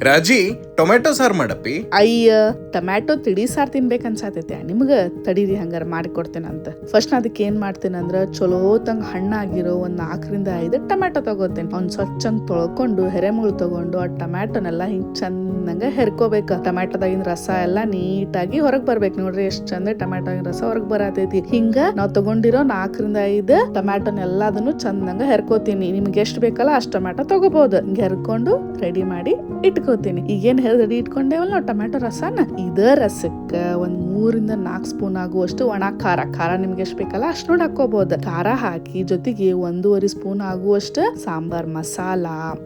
ರಾಜಿ ಟೊಮೆಟೊ ಸಾರು ಮಾಡಪ್ಪಿ. ಅಯ್ಯ ಟೊಮ್ಯಾಟೊ ತಿಳಿ ಸಾರು ತಿನ್ಬೇಕನ್ಸಾತೈತೆ ನಿಮ್ಗ. ತಡೀರಿ ಹಂಗಾರ ಮಾಡಿಕೊಡ್ತೇನಂತ. ಫಸ್ಟ್ ಅದಕ್ಕೆ ಏನ್ ಮಾಡ್ತೇನಂದ್ರ ಚಲೋ ತಂಗ ಹಣ್ಣಾಗಿರೋ 4-5 ಟೊಮ್ಯಾಟೊ ತಗೋತೇನೆ. ಅವ್ನ್ ಸ್ವಚ್ಛಂಗ್ ತೊಳ್ಕೊಂಡು ಹೆರೆಮುಳು ತಗೊಂಡು ಆ ಟೊಮ್ಯಾಟೊನೆಲ್ಲ ಹಿಂಗ್ ಚಂದಂಗ ಹೆರ್ಕೋಬೇಕ. ಟೊಮ್ಯಾಟೊದಾಗಿನ ರಸ ಎಲ್ಲಾ ನೀಟಾಗಿ ಹೊರಗ್ ಬರ್ಬೇಕು. ನೋಡ್ರಿ ಎಷ್ಟ್ ಚಂದ ಟೊಮ್ಯಾಟೊಗಿನ ರಸ ಹೊರಗ್ ಬರತೈತಿ. ಹಿಂಗ ನಾವ್ ತಗೊಂಡಿರೋ 4-5 ಟೊಮ್ಯಾಟೊನೆಲ್ಲದನ್ನು ಚಂದಂಗ ಹೆರ್ಕೋತೀನಿ. ನಿಮ್ಗೆ ಎಷ್ಟ್ ಬೇಕಲ್ಲ ಅಷ್ಟ್ ಟೊಮ್ಯಾಟೊ ತಗೋಬಹುದು. ಹಿಂಗ ಹೆರ್ಕೊಂಡು ರೆಡಿ ಮಾಡಿ ಇಟ್ಕೋತೀನಿ. ಈಗೇನ್ ರೆಡಿ ಇಟ್ಕೊಂಡೇವಲ್ಲ ನಾವು ಟೊಮ್ಯಾಟೊ ರಸನ, ಇದ ರಸಕ್ಕ 3-4 ಸ್ಪೂನ್ ಆಗುವಷ್ಟು ಒಣ ಖಾರ ನಿಮ್ಗೆ ಎಷ್ಟ್ ಬೇಕಲ್ಲ ಅಷ್ಟ್ ನೋಡಿ ಹಾಕೋಬಹುದು. ಖಾರ ಹಾಕಿ ಜೊತೆಗೆ 1.5 ಸ್ಪೂನ್ ಆಗುವಷ್ಟು ಸಾಂಬಾರ್ ಮಸಾಲ,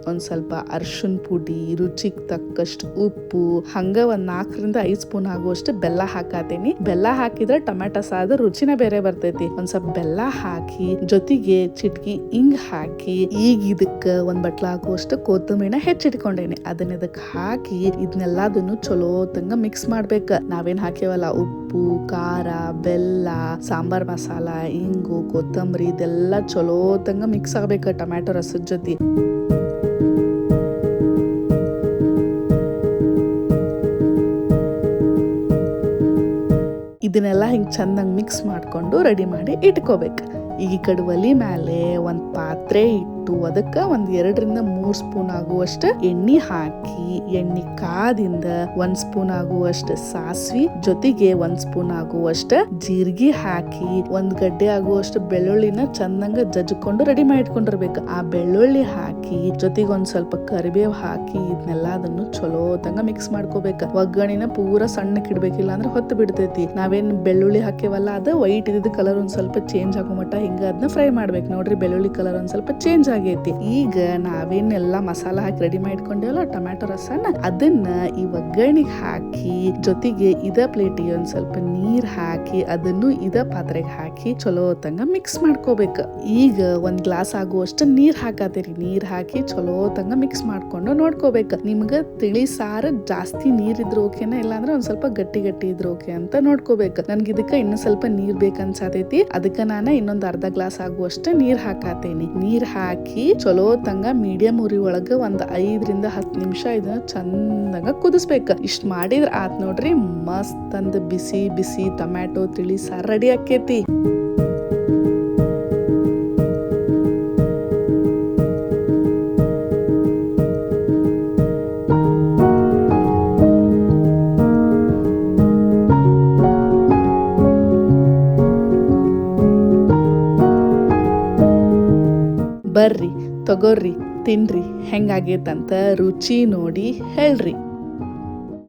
ಒಂದ್ ಸ್ವಲ್ಪ ಅರ್ಶಿನ ಪುಡಿ, ರುಚಿಗೆ ತಕ್ಕಷ್ಟು ಉಪ್ಪು, ಹಂಗ 4-5 ಸ್ಪೂನ್ ಆಗುವಷ್ಟು ಬೆಲ್ಲ ಹಾಕತೀನಿ. ಬೆಲ್ಲ ಹಾಕಿದ್ರೆ ಟೊಮ್ಯಾಟೊ ಸಾದ ರುಚಿನ ಬೇರೆ ಬರ್ತೈತಿ. ಒಂದ್ ಸ್ವಲ್ಪ ಬೆಲ್ಲ ಹಾಕಿ ಜೊತೆಗೆ ಚಿಟ್ಕಿ ಹಿಂಗ್ ಹಾಕಿ ಈಗ ಇದಕ್ಕ ಒಂದ್ ಬಟ್ಲ ಆಗುವಷ್ಟು ಕೊತ್ತಂಬರಿನ ಹೆಚ್ಚಿಟ್ಕೊಂಡೇನಿ. ಅದನ್ನ ಇದಕ್ ಹಾಕಿ ಇದನ್ನೆಲ್ಲದನ್ನು ಚಲೋ ತಂಗ ಮಿಕ್ಸ್ ಮಾಡ್ಬೇಕ. ನಾವೇನ್ ಹಾಕ್ಯವಲ್ಲ ಉಪ್ಪು, ಖಾರ, ಬೆಲ್ಲ, ಸಾಂಬಾರ್ ಮಸಾಲ, ಇಂಗು, ಕೊತ್ತಂಬರಿ ಇದೆಲ್ಲ ಚಲೋ ತಂಗ ಮಿಕ್ಸ್ ಆಗ್ಬೇಕ ಟೊಮ್ಯಾಟೊ ರಸದ ಜೊತೆ. ಇದನ್ನೆಲ್ಲ ಹಿಂಗ್ ಚಂದಂಗ್ ಮಿಕ್ಸ್ ಮಾಡ್ಕೊಂಡು ರೆಡಿ ಮಾಡಿ ಇಟ್ಕೋಬೇಕು. ಈಗ ಈ ಕಡೆ ಒಲಿ ಮೇಲೆ ಒಂದ್ ಪಾತ್ರೆ ಇಟ್ಟು ಅದಕ್ಕ 2-3 ಸ್ಪೂನ್ ಆಗುವಷ್ಟು ಎಣ್ಣೆ ಹಾಕಿ, ಎಣ್ಣೆ ಕಾದಿಂದ 1 ಸ್ಪೂನ್ ಆಗುವಷ್ಟು ಸಾಸಿವೆ ಜೊತೆಗೆ 1 ಸ್ಪೂನ್ ಆಗುವಷ್ಟು ಜೀರಿಗೆ ಹಾಕಿ 1 ಗಡ್ಡೆ ಆಗುವಷ್ಟು ಬೆಳ್ಳುಳ್ಳಿನ ಚಂದಂಗ ಜಜ್ಕೊಂಡು ರೆಡಿ ಮಾಡಿ ಇಟ್ಕೊಂಡಿರ್ಬೇಕು. ಆ ಬೆಳ್ಳುಳ್ಳಿ ಹಾಕಿ ಜೊತೆಗೆ ಒಂದ್ ಸ್ವಲ್ಪ ಕರಿಬೇವು ಹಾಕಿ ಇದನ್ನೆಲ್ಲ ಅದನ್ನು ಚಲೋ ತಂಗ ಮಿಕ್ಸ್ ಮಾಡ್ಕೋಬೇಕು. ಒಗ್ಗಣಿನ ಪೂರ ಸಣ್ಣಕ್ಕೆ ಇಡ್ಬೇಕಿಲ್ಲ ಅಂದ್ರೆ ಹೊತ್ತು ಬಿಡ್ತೈತಿ. ನಾವೇನ್ ಬೆಳ್ಳುಳ್ಳಿ ಹಾಕಿವಲ್ಲ ಅದು ವೈಟ್ ಇದ್ದ ಕಲರ್ ಒಂದ್ ಸ್ವಲ್ಪ ಚೇಂಜ್ ಆಗೋ ಮಟ್ಟ ಹಿಂಗ ಅದನ್ನ ಫ್ರೈ ಮಾಡ್ಬೇಕು. ನೋಡ್ರಿ ಬೆಳ್ಳುಳ್ಳಿ ಕಲರ್ ಒಂದ್ ಸ್ವಲ್ಪ ಚೇಂಜ್ ಆಗೈತಿ. ಈಗ ನಾವೇನೆಲ್ಲ ಮಸಾಲ ಹಾಕಿ ರೆಡಿ ಮಾಡಿಟ್ಕೊಂಡೇವಲ್ಲ ಟೊಮ್ಯಾಟೊ ರಸನ ಅದನ್ನ ಈ ಒಗ್ಗರಣೆಗೆ ಹಾಕಿ ಜೊತೆಗೆ ಇದ ಪ್ಲೇಟಿಗೆ ಒಂದ್ ಸ್ವಲ್ಪ ನೀರ್ ಹಾಕಿ ಅದನ್ನು ಇದ ಪಾತ್ರೆಗೆ ಹಾಕಿ ಚಲೋ ತಂಗ ಮಿಕ್ಸ್ ಮಾಡ್ಕೋಬೇಕು. ಈಗ 1 ಗ್ಲಾಸ್ ಆಗುವಷ್ಟು ನೀರ್ ಹಾಕತ್ತೀರಿ. ನೀರ್ ಹಾಕಿ ಚಲೋ ತಂಗ ಮಿಕ್ಸ್ ಮಾಡ್ಕೊಂಡು ನೋಡ್ಕೋಬೇಕು. ನಿಮ್ಗ ತಿಳಿ ಸಾರು ಜಾಸ್ತಿ ನೀರ್ ಇದ್ರು ಓಕೆನ, ಇಲ್ಲಾಂದ್ರೆ ಒಂದ್ ಸ್ವಲ್ಪ ಗಟ್ಟಿ ಇದ್ರು ಓಕೆ ಅಂತ ನೋಡ್ಕೋಬೇಕು. ನನ್ಗೆ ಇದಕ್ಕ ಇನ್ನು ಸ್ವಲ್ಪ ನೀರ್ ಬೇಕನ್ಸಾತೈತಿ. ಅದಕ್ಕ ನಾನು ಇನ್ನೊಂದ್ ಅರ್ಧ ಗ್ಲಾಸ್ ಆಗುವಷ್ಟು ನೀರ್ ಹಾಕತೇನಿ. ನೀರ್ ಹಾಕಿ ಚಲೋ ತಂಗ ಮೀಡಿಯಂ ಉರಿ ಒಳಗ 5-10 ನಿಮಿಷ ಇದನ್ನ ಚಂದಂಗ ಕುದಿಸ್ಬೇಕ. ಇಷ್ಟ ಮಾಡಿದ್ರ ಆತ್ ನೋಡ್ರಿ, ಮಸ್ತ್ ಅಂದ ಬಿಸಿ ಬಿಸಿ ಟೊಮ್ಯಾಟೊ ತಿಳಿ ಸಾರು ರೆಡಿ ಆಕೇತಿ. ಬರ್ರಿ ತಗೋರ್ರಿ ತಿನ್ರಿ, ಹೆಂಗಾಗೇತಂತ ರುಚಿ ನೋಡಿ ಹೇಳ್ರಿ.